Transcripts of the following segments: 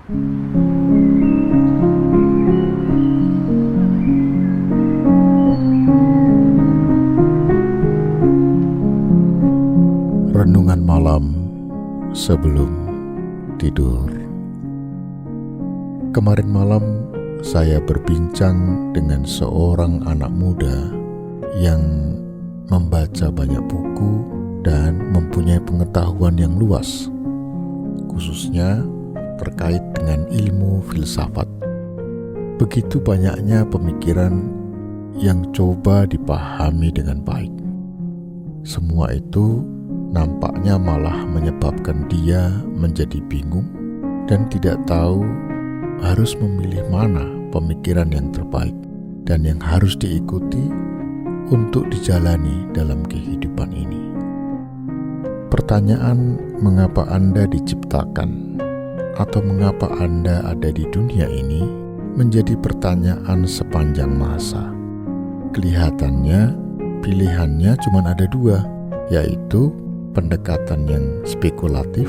Renungan malam sebelum tidur. Kemarin malam saya berbincang dengan seorang anak muda yang membaca banyak buku dan mempunyai pengetahuan yang luas, khususnya terkait dengan ilmu filsafat. Begitu banyaknya pemikiran yang coba dipahami dengan baik. Semua itu nampaknya malah menyebabkan dia menjadi bingung dan tidak tahu harus memilih mana pemikiran yang terbaik dan yang harus diikuti untuk dijalani dalam kehidupan ini. Pertanyaan mengapa Anda diciptakan atau mengapa Anda ada di dunia ini menjadi pertanyaan sepanjang masa. Kelihatannya pilihannya cuma ada dua, yaitu pendekatan yang spekulatif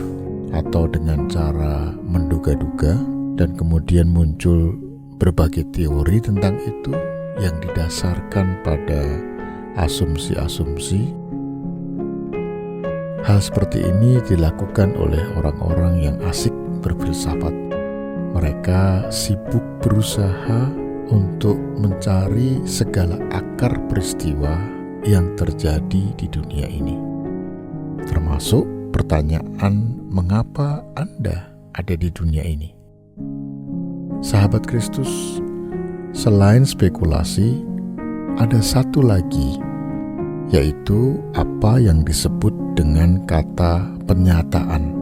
atau dengan cara menduga-duga, dan kemudian muncul berbagai teori tentang itu yang didasarkan pada asumsi-asumsi. Hal seperti ini dilakukan oleh orang-orang yang asik berfilsafat. Mereka sibuk berusaha untuk mencari segala akar peristiwa yang terjadi di dunia ini, termasuk pertanyaan mengapa Anda ada di dunia ini. Sahabat Kristus, selain spekulasi, ada satu lagi, yaitu apa yang disebut dengan kata penyataan.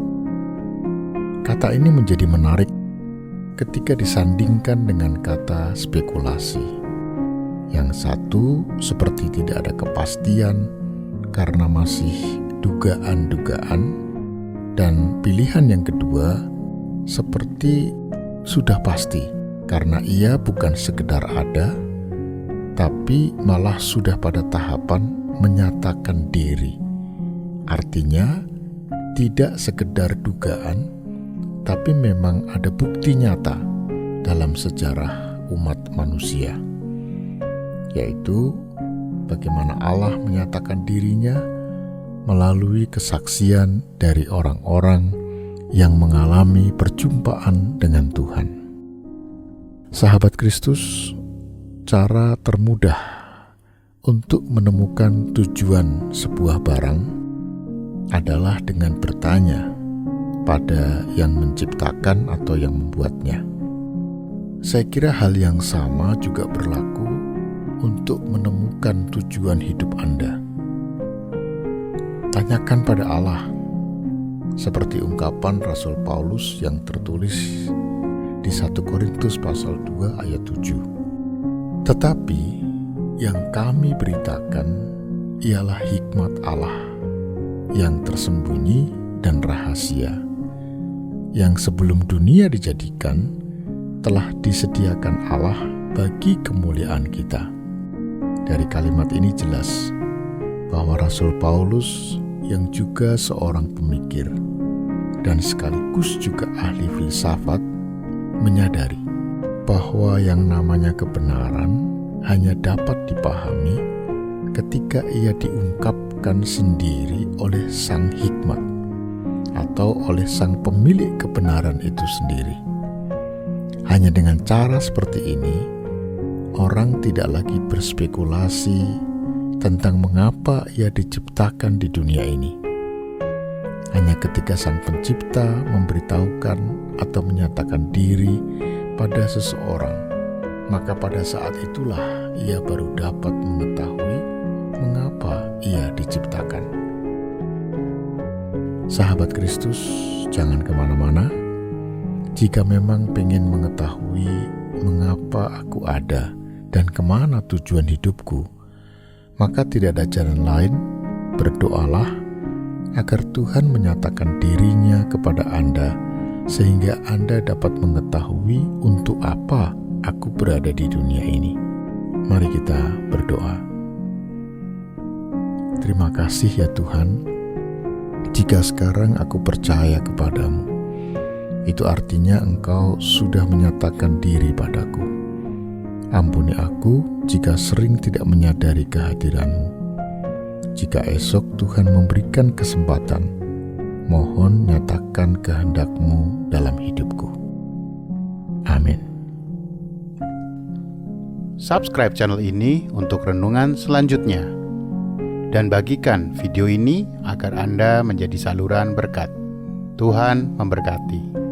Kata ini menjadi menarik ketika disandingkan dengan kata spekulasi. Yang satu seperti tidak ada kepastian karena masih dugaan-dugaan, dan pilihan yang kedua seperti sudah pasti karena ia bukan sekedar ada, tapi malah sudah pada tahapan menyatakan diri. Artinya tidak sekedar dugaan, tapi memang ada bukti nyata dalam sejarah umat manusia, yaitu bagaimana Allah menyatakan dirinya melalui kesaksian dari orang-orang yang mengalami perjumpaan dengan Tuhan. Sahabat Kristus, cara termudah untuk menemukan tujuan sebuah barang adalah dengan bertanya pada yang menciptakan atau yang membuatnya. Saya kira hal yang sama juga berlaku untuk menemukan tujuan hidup Anda. Tanyakan pada Allah, seperti ungkapan Rasul Paulus yang tertulis di 1 Korintus pasal 2 ayat 7. Tetapi yang kami beritakan ialah hikmat Allah yang tersembunyi dan rahasia, yang sebelum dunia dijadikan telah disediakan Allah bagi kemuliaan kita. Dari kalimat ini jelas bahwa Rasul Paulus yang juga seorang pemikir dan sekaligus juga ahli filsafat menyadari bahwa yang namanya kebenaran hanya dapat dipahami ketika ia diungkapkan sendiri oleh sang hikmat atau oleh sang pemilik kebenaran itu sendiri. Hanya dengan cara seperti ini, orang tidak lagi berspekulasi tentang mengapa ia diciptakan di dunia ini. Hanya ketika sang pencipta memberitahukan atau menyatakan diri pada seseorang, maka pada saat itulah ia baru dapat mengetahui mengapa ia diciptakan. Sahabat Kristus, jangan kemana-mana. Jika memang pengen mengetahui mengapa aku ada dan kemana tujuan hidupku, maka tidak ada jalan lain, berdoalah agar Tuhan menyatakan dirinya kepada Anda, sehingga Anda dapat mengetahui untuk apa aku berada di dunia ini. Mari kita berdoa. Terima kasih ya Tuhan, jika sekarang aku percaya kepadamu, itu artinya Engkau sudah menyatakan diri padaku. Ampuni aku jika sering tidak menyadari kehadiran-Mu. Jika esok Tuhan memberikan kesempatan, mohon nyatakan kehendak-Mu dalam hidupku. Amin. Subscribe channel ini untuk renungan selanjutnya. Dan bagikan video ini agar Anda menjadi saluran berkat. Tuhan memberkati.